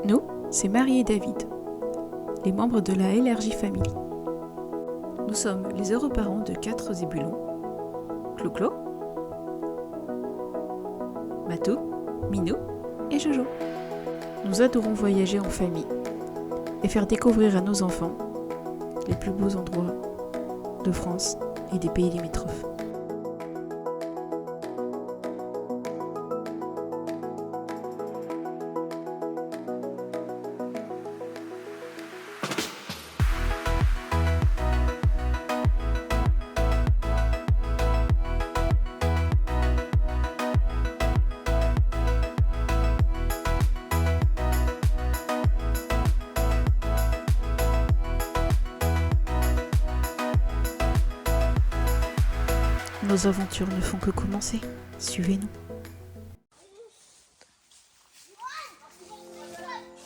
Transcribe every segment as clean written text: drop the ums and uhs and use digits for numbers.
Nous, c'est Marie et David, les membres de la LRJ Family. Nous sommes les heureux parents de 4 zébulons, Clo-Clo, Matou, Minou et Jojo. Nous adorons voyager en famille et faire découvrir à nos enfants les plus beaux endroits de France et des pays limitrophes. Nos aventures ne font que commencer. Suivez-nous.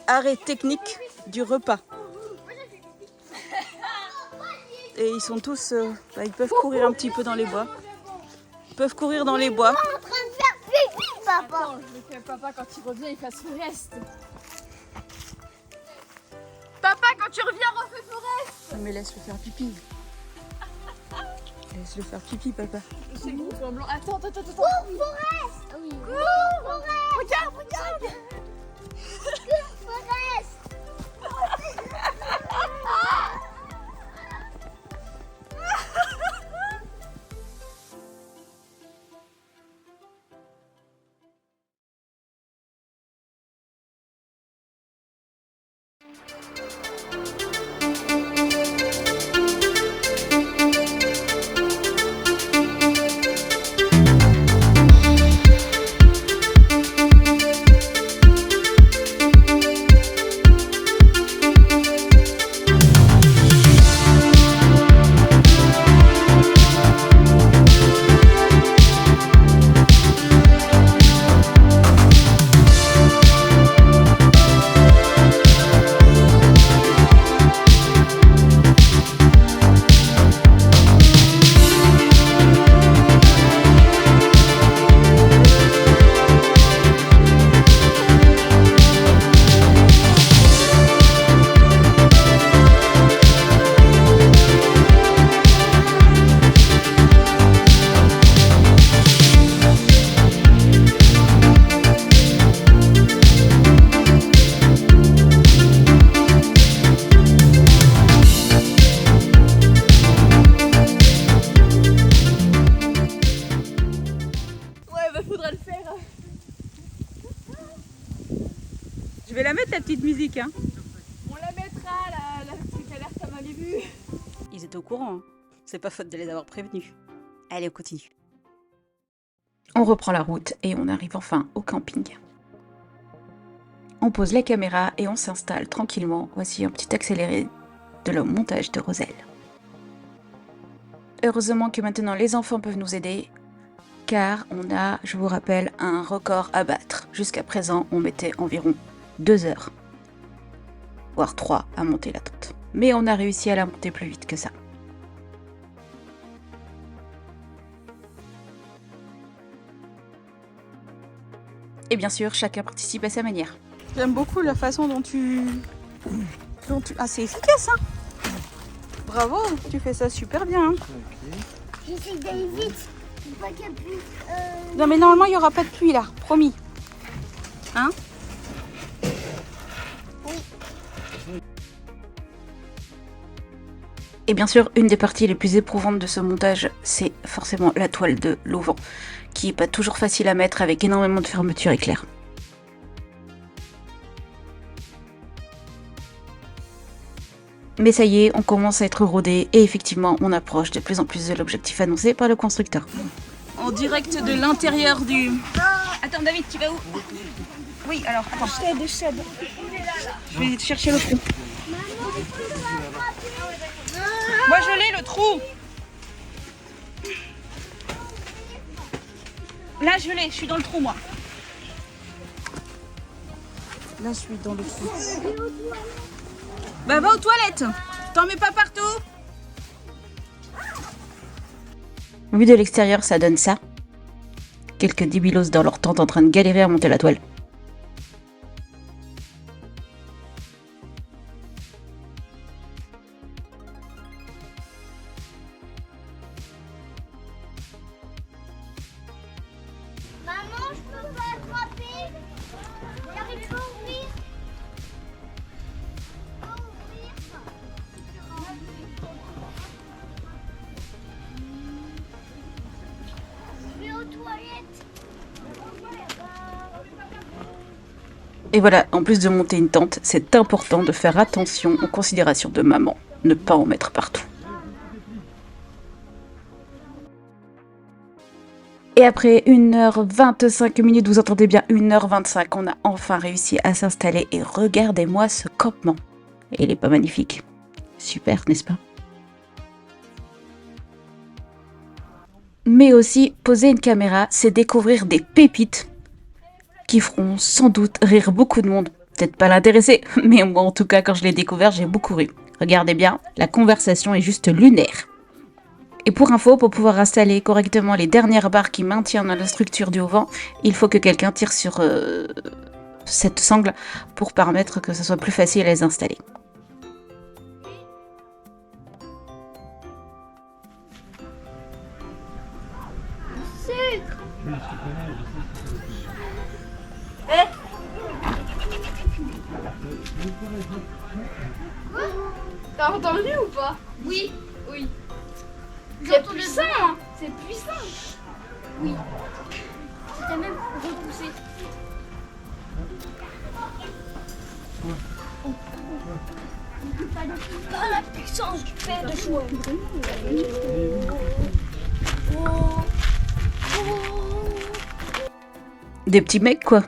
Arrêt technique du repas. Et ils sont tous... ils peuvent courir un petit peu dans les bois. Ils peuvent courir dans les bois. En train de faire pipi, papa. Attends, je veux que papa, quand il revient, il fasse le reste. Papa, quand tu reviens, refais le reste. Mais laisse-le faire pipi. Laisse-le faire pipi, papa. Je sais qu'on fait en blanc. Attends. Cours, Forest. Oui. Cours, Forest. Regarde. Cours, Forest. Je vais la mettre, la petite musique. Hein. On la mettra, la petite alerte à m'avait vu. Ils étaient au courant. Hein. C'est pas faute de les avoir prévenus. Allez, on continue. On reprend la route et on arrive enfin au camping. On pose la caméra et on s'installe tranquillement. Voici un petit accéléré de le montage de Roselle. Heureusement que maintenant les enfants peuvent nous aider, car on a, je vous rappelle, un record à battre. Jusqu'à présent, on mettait environ 2 heures, voire 3 à monter la tente. Mais on a réussi à la monter plus vite que ça. Et bien sûr, chacun participe à sa manière. J'aime beaucoup la façon dont tu... Ah, c'est efficace, hein. Bravo, tu fais ça super bien. Hein. J'essaie d'aller vite. Pas qu'il y ait plus, Non, mais normalement, il n'y aura pas de pluie, là. Promis. Hein? Et bien sûr, une des parties les plus éprouvantes de ce montage, c'est forcément la toile de l'auvent, qui n'est pas toujours facile à mettre avec énormément de fermeture éclair. Mais ça y est, on commence à être rodé et effectivement, on approche de plus en plus de l'objectif annoncé par le constructeur. En direct de l'intérieur du... Attends, David, tu vas où? Oui, alors, attends. Je vais chercher le trou. Moi je l'ai le trou. Là je l'ai, je suis dans le trou moi. Là je suis dans le trou. Bah va aux toilettes. T'en mets pas partout. Vu de l'extérieur, ça donne ça. Quelques débilos dans leur tente en train de galérer à monter la toile. Maman, je peux pas attraper. J'arrive pas à ouvrir. Pas ouvrir. Je vais aux toilettes. Et voilà, en plus de monter une tente, c'est important de faire attention aux considérations de maman. Ne pas en mettre partout. Et après 1h25, vous entendez bien 1h25, on a enfin réussi à s'installer et regardez-moi ce campement. Il est pas magnifique? Super, n'est-ce pas? Mais aussi, poser une caméra, c'est découvrir des pépites qui feront sans doute rire beaucoup de monde. Peut-être pas l'intéresser, mais moi en tout cas, quand je l'ai découvert, j'ai beaucoup ri. Regardez bien, la conversation est juste lunaire. Et pour info, pour pouvoir installer correctement les dernières barres qui maintiennent la structure du haut-vent, il faut que quelqu'un tire sur cette sangle pour permettre que ce soit plus facile à les installer. T'as entendu ou pas? Oui. Oui. C'est puissant, hein. C'est puissant. Oui. C'était même repoussé. Pas la puissance du père de choix. Des petits mecs, quoi.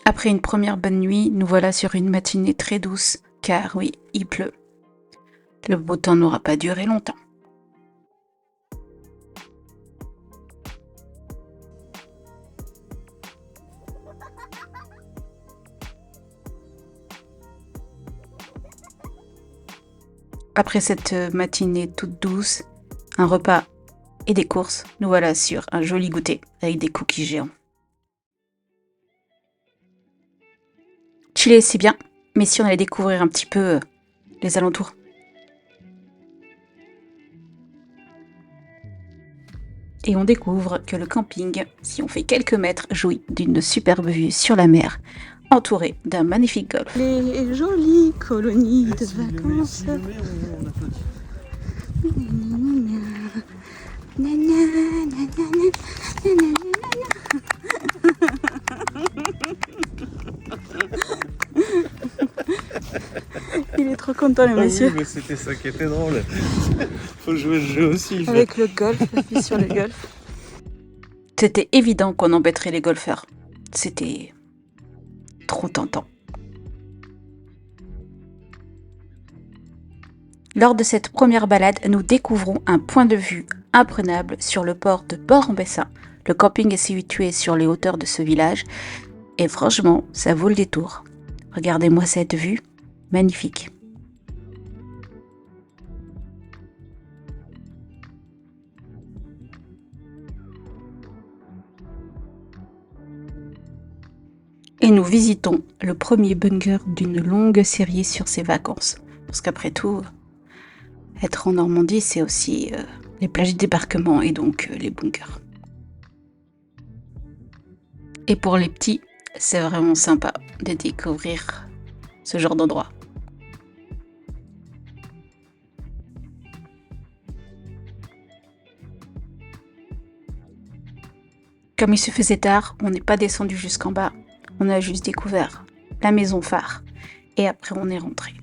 Après une première bonne nuit, nous voilà sur une matinée très douce, car oui, il pleut. Le beau temps n'aura pas duré longtemps. Après cette matinée toute douce, un repas et des courses, nous voilà sur un joli goûter avec des cookies géants. Chiller, c'est bien, mais si on allait découvrir un petit peu les alentours. Et on découvre que le camping, si on fait quelques mètres, jouit d'une superbe vue sur la mer, entourée d'un magnifique golfe. Les jolies colonies de vacances. Il est trop content le monsieur. Oui, mais c'était ça qui était drôle. Faut jouer le jeu aussi. Avec le golf, puis sur le golf. C'était évident qu'on embêterait les golfeurs. C'était trop tentant. Lors de cette première balade, nous découvrons un point de vue imprenable sur le port de Port-en-Bessin. Le camping est situé sur les hauteurs de ce village et franchement, ça vaut le détour. Regardez-moi cette vue, magnifique. Et nous visitons le premier bunker d'une longue série sur ces vacances. Parce qu'après tout, être en Normandie, c'est aussi les plages de débarquement et donc les bunkers. Et pour les petits, c'est vraiment sympa de découvrir ce genre d'endroit. Comme il se faisait tard, on n'est pas descendu jusqu'en bas. On a juste découvert la maison phare. Et après, on est rentré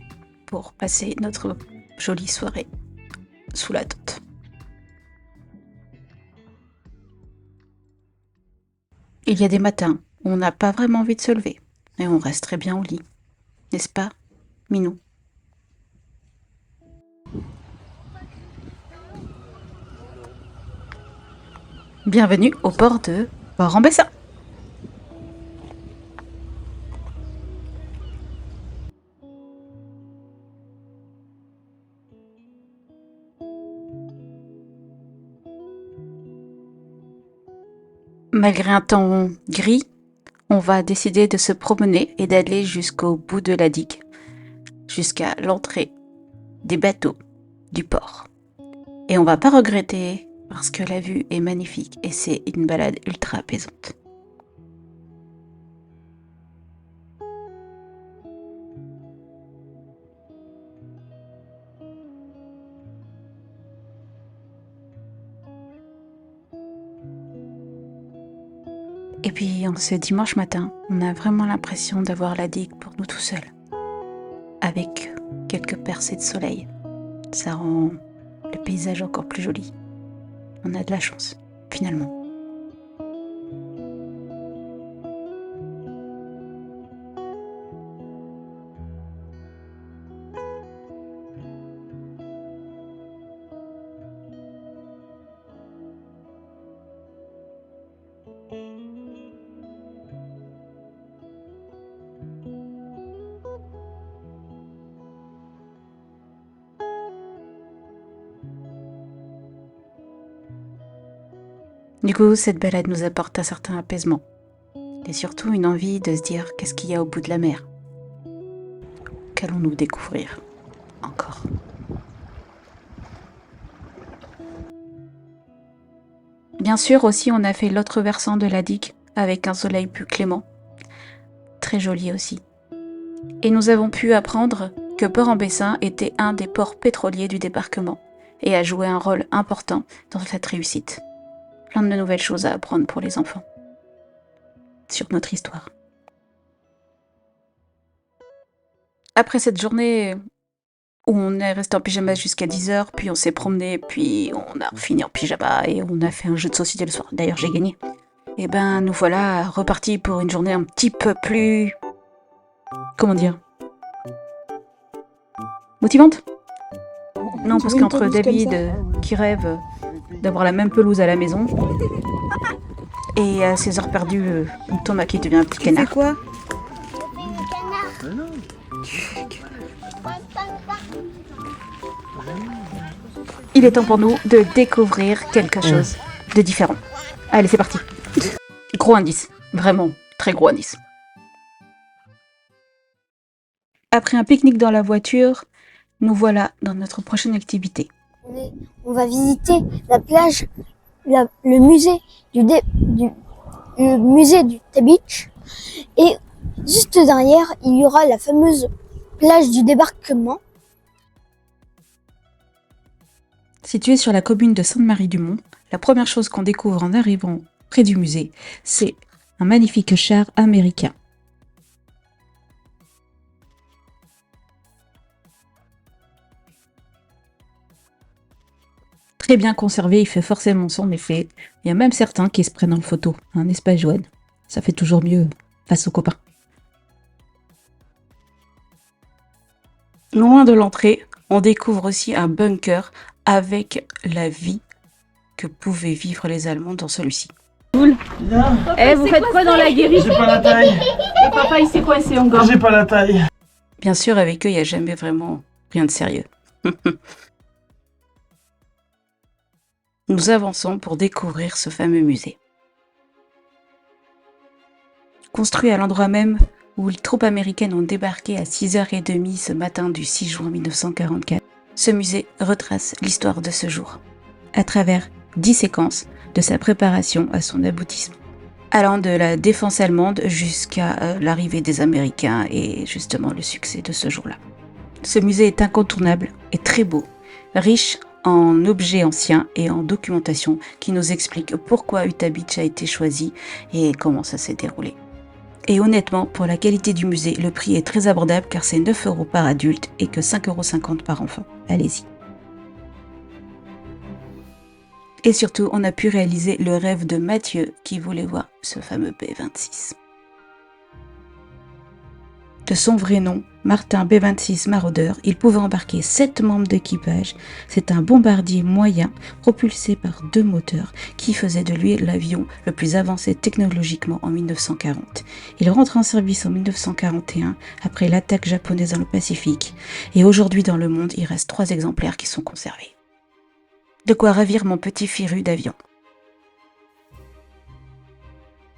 pour passer notre jolie soirée sous la tente. Il y a des matins où on n'a pas vraiment envie de se lever, et on reste très bien au lit. N'est-ce pas, Minou? Bienvenue au port de Port-en-Bessin. Malgré un temps gris, on va décider de se promener et d'aller jusqu'au bout de la digue, jusqu'à l'entrée des bateaux du port. Et on va pas regretter parce que la vue est magnifique et c'est une balade ultra apaisante. Et puis, en ce dimanche matin, on a vraiment l'impression d'avoir la digue pour nous tout seuls, avec quelques percées de soleil. Ça rend le paysage encore plus joli. On a de la chance, finalement. Du coup, cette balade nous apporte un certain apaisement. Et surtout une envie de se dire qu'est-ce qu'il y a au bout de la mer. Qu'allons-nous découvrir encore? Bien sûr, aussi, on a fait l'autre versant de la digue avec un soleil plus clément. Très joli aussi. Et nous avons pu apprendre que Port-en-Bessin était un des ports pétroliers du débarquement et a joué un rôle important dans cette réussite. Plein de nouvelles choses à apprendre pour les enfants sur notre histoire. Après cette journée où on est resté en pyjama jusqu'à 10h, puis on s'est promené, puis on a fini en pyjama et on a fait un jeu de société le soir. D'ailleurs, j'ai gagné. Et ben, nous voilà repartis pour une journée un petit peu plus... Comment dire? Motivante? Non, parce qu'entre David, qui rêve d'avoir la même pelouse à la maison, et à ses heures perdues, Thomas qui devient un petit canard. C'est quoi? Il est temps pour nous de découvrir quelque chose de différent. Allez, c'est parti. Gros indice, vraiment très gros indice. Après un pique-nique dans la voiture, nous voilà dans notre prochaine activité. On va visiter la plage, le musée le musée du Beach. Et juste derrière, il y aura la fameuse plage du débarquement. Située sur la commune de Sainte-Marie-du-Mont, la première chose qu'on découvre en arrivant près du musée, c'est un magnifique char américain. Très bien conservé, il fait forcément son effet. Il y a même certains qui se prennent en photo, n'est-ce pas, Joanne? Ça fait toujours mieux face aux copains. Loin de l'entrée, on découvre aussi un bunker avec la vie que pouvaient vivre les Allemands dans celui-ci. Eh, vous faites quoi dans la guérite? J'ai pas la taille. Et papa, il s'est coincé encore. J'ai pas la taille. Bien sûr, avec eux, il n'y a jamais vraiment rien de sérieux. Nous avançons pour découvrir ce fameux musée. Construit à l'endroit même où les troupes américaines ont débarqué à 6h30 ce matin du 6 juin 1944, ce musée retrace l'histoire de ce jour, à travers 10 séquences de sa préparation à son aboutissement, allant de la défense allemande jusqu'à l'arrivée des Américains et justement le succès de ce jour-là. Ce musée est incontournable et très beau, riche en objets anciens et en documentation qui nous explique pourquoi Utah Beach a été choisi et comment ça s'est déroulé. Et honnêtement, pour la qualité du musée, le prix est très abordable car c'est 9 € par adulte et que 5,50 € par enfant. Allez-y. Et surtout, on a pu réaliser le rêve de Mathieu qui voulait voir ce fameux B-26. De son vrai nom, Martin B-26 Marauder, il pouvait embarquer 7 membres d'équipage. C'est un bombardier moyen propulsé par 2 moteurs qui faisait de lui l'avion le plus avancé technologiquement en 1940. Il rentre en service en 1941 après l'attaque japonaise dans le Pacifique. Et aujourd'hui dans le monde, il reste 3 exemplaires qui sont conservés. De quoi ravir mon petit féru d'avion.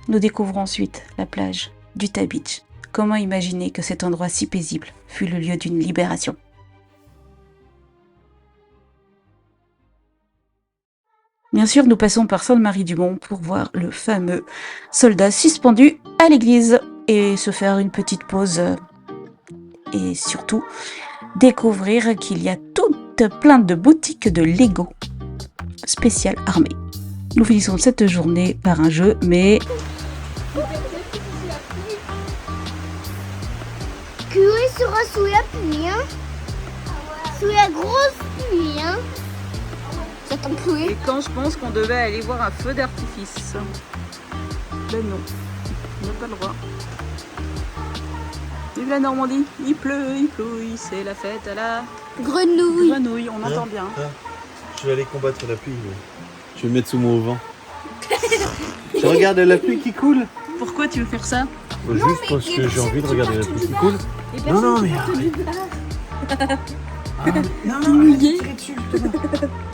Nous découvrons ensuite la plage d'Utah Beach. Comment imaginer que cet endroit si paisible fut le lieu d'une libération? Bien sûr, nous passons par Sainte-Marie-du-Mont pour voir le fameux soldat suspendu à l'église et se faire une petite pause et surtout découvrir qu'il y a toute plein de boutiques de Lego spéciales armées. Nous finissons cette journée par un jeu, mais Chloé sera sous la pluie, hein. Sous la grosse pluie, hein. J'attends Chloé. Et quand je pense qu'on devait aller voir un feu d'artifice. Ben non, on n'a pas le droit. Vive la Normandie, il pleut, c'est la fête à la grenouille, on entend bien. Je vais aller combattre la pluie. Je vais me mettre sous mon auvent. Je regarde la pluie qui coule. Pourquoi tu veux faire ça? Juste parce que j'ai envie de regarder la pluie qui coule. Non, mais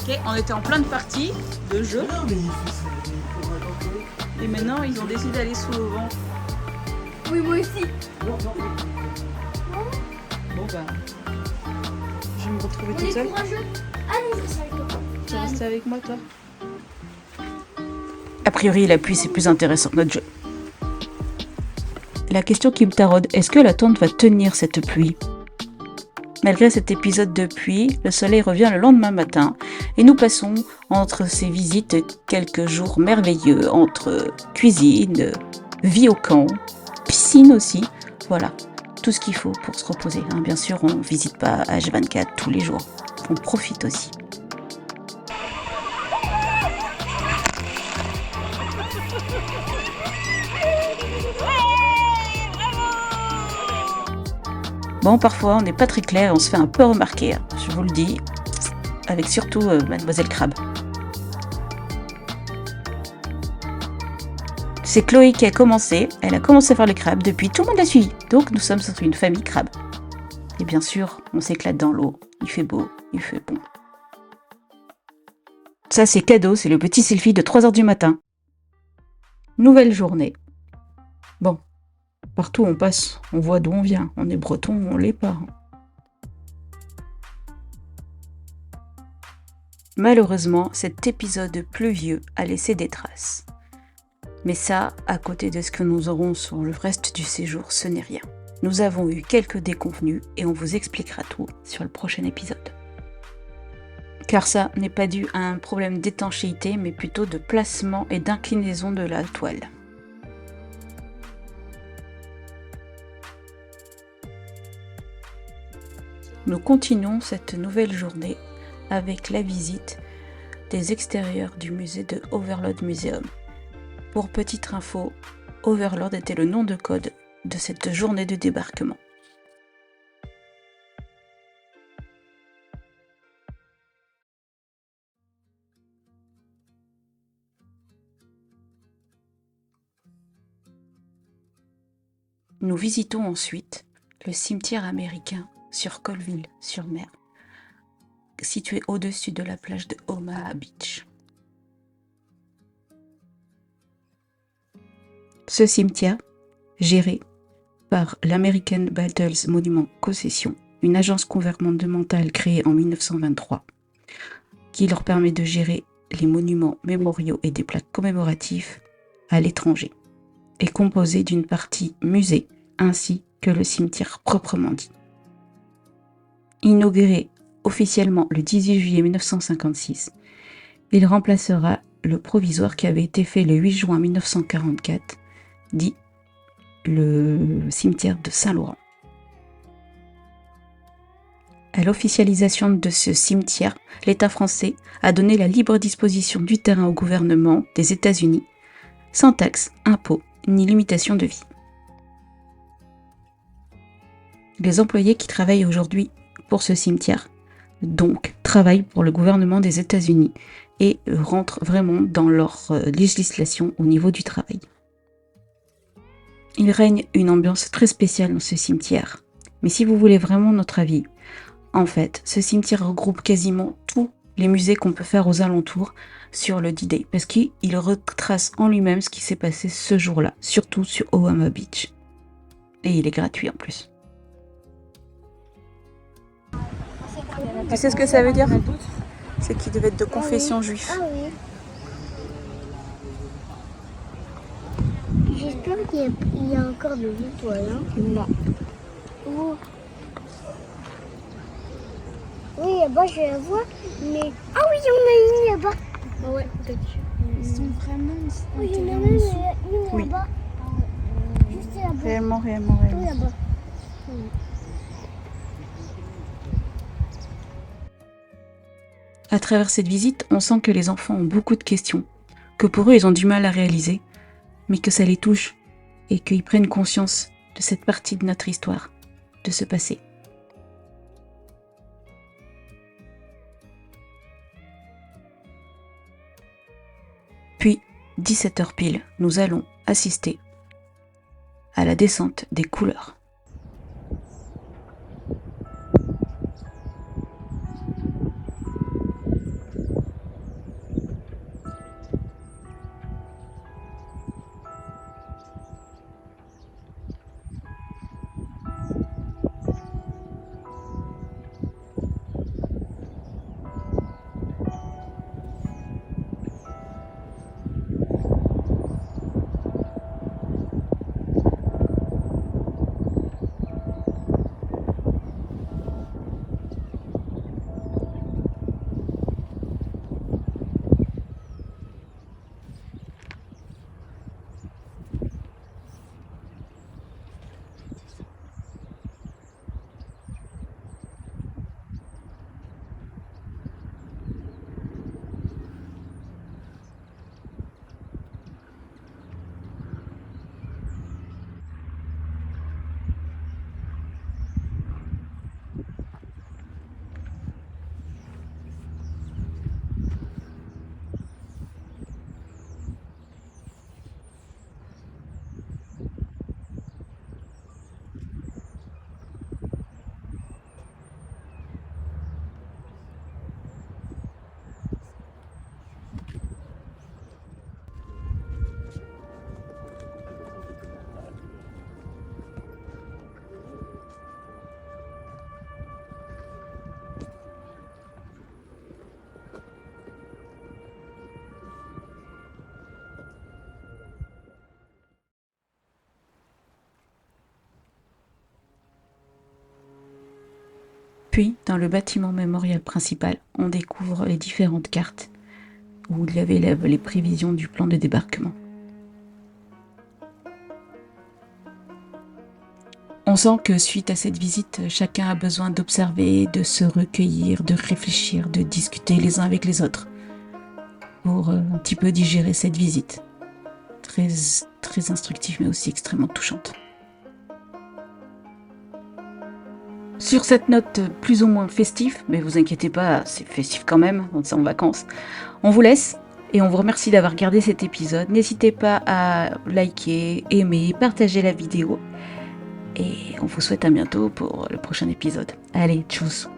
Ok, on était en plein de parties de jeu. Et maintenant, ils ont décidé d'aller sous le vent. Oui, moi aussi. Bon bah, je vais me retrouver On toute est seule. courageux. Allez, je sais pas. Tu vas rester avec moi, toi? a priori la pluie c'est plus intéressant que notre jeu. La question qui me taraude, est-ce que la tente va tenir cette pluie? Malgré cet épisode de pluie, le soleil revient le lendemain matin et nous passons entre ces visites quelques jours merveilleux, entre cuisine, vie au camp, piscine aussi, voilà, tout ce qu'il faut pour se reposer. Hein. Bien sûr, on ne visite pas H24 tous les jours, on profite aussi. Bon, parfois, on n'est pas très clair, on se fait un peu remarquer, hein, je vous le dis, avec surtout Mademoiselle Crabe. C'est Chloé qui a commencé, elle a commencé à faire le crabe, depuis tout le monde l'a suivi, donc nous sommes surtout une famille crabe. Et bien sûr, on s'éclate dans l'eau, il fait beau, il fait bon. Ça c'est cadeau, c'est le petit selfie de 3h du matin. Nouvelle journée. Bon. Partout où on passe, on voit d'où on vient. On est breton, on l'est pas. Malheureusement, cet épisode pluvieux a laissé des traces. Mais ça, à côté de ce que nous aurons sur le reste du séjour, ce n'est rien. Nous avons eu quelques déconvenus et on vous expliquera tout sur le prochain épisode. Car ça n'est pas dû à un problème d'étanchéité, mais plutôt de placement et d'inclinaison de la toile. Nous continuons cette nouvelle journée avec la visite des extérieurs du musée de Overlord Museum. Pour petite info, Overlord était le nom de code de cette journée de débarquement. Nous visitons ensuite le cimetière américain sur Colville-sur-Mer, situé au-dessus de la plage de Omaha Beach. Ce cimetière, géré par l'American Battles Monument Concession, une agence gouvernementale créée en 1923, qui leur permet de gérer les monuments mémoriaux et des plaques commémoratifs à l'étranger, est composé d'une partie musée ainsi que le cimetière proprement dit. Inauguré officiellement le 18 juillet 1956, il remplacera le provisoire qui avait été fait le 8 juin 1944, dit le cimetière de Saint-Laurent. À l'officialisation de ce cimetière, l'État français a donné la libre disposition du terrain au gouvernement des États-Unis, sans taxes, impôts, ni limitation de vie. Les employés qui travaillent aujourd'hui pour ce cimetière, donc, travaillent pour le gouvernement des États-Unis et rentrent vraiment dans leur législation au niveau du travail. Il règne une ambiance très spéciale dans ce cimetière. Mais si vous voulez vraiment notre avis, en fait, ce cimetière regroupe quasiment tous les musées qu'on peut faire aux alentours sur le D-Day, parce qu'il retrace en lui-même ce qui s'est passé ce jour-là, surtout sur Omaha Beach. Et il est gratuit en plus. Tu sais ce que ça veut dire? C'est qu'il devait être de confession juive. Ah oui. J'espère qu'il y a encore de l'étoile. Hein. Non. Oh. Oui, là-bas, je la vois, mais... Ah oui, il y en a une là-bas. Ah ouais, peut-être. Ils sont vraiment... Oui, il y en a une là-bas. Juste là-bas. Réellement. Tout là-bas. À travers cette visite, on sent que les enfants ont beaucoup de questions, que pour eux ils ont du mal à réaliser, mais que ça les touche et qu'ils prennent conscience de cette partie de notre histoire, de ce passé. Puis, 17h pile, nous allons assister à la descente des couleurs. Puis, dans le bâtiment mémorial principal, on découvre les différentes cartes où il y avait les prévisions du plan de débarquement. On sent que suite à cette visite, chacun a besoin d'observer, de se recueillir, de réfléchir, de discuter les uns avec les autres pour un petit peu digérer cette visite. Très, très instructive mais aussi extrêmement touchante. Sur cette note plus ou moins festive, mais vous inquiétez pas, c'est festif quand même, on est en vacances, on vous laisse et on vous remercie d'avoir regardé cet épisode. N'hésitez pas à liker, aimer, partager la vidéo et on vous souhaite à bientôt pour le prochain épisode. Allez, tchuss!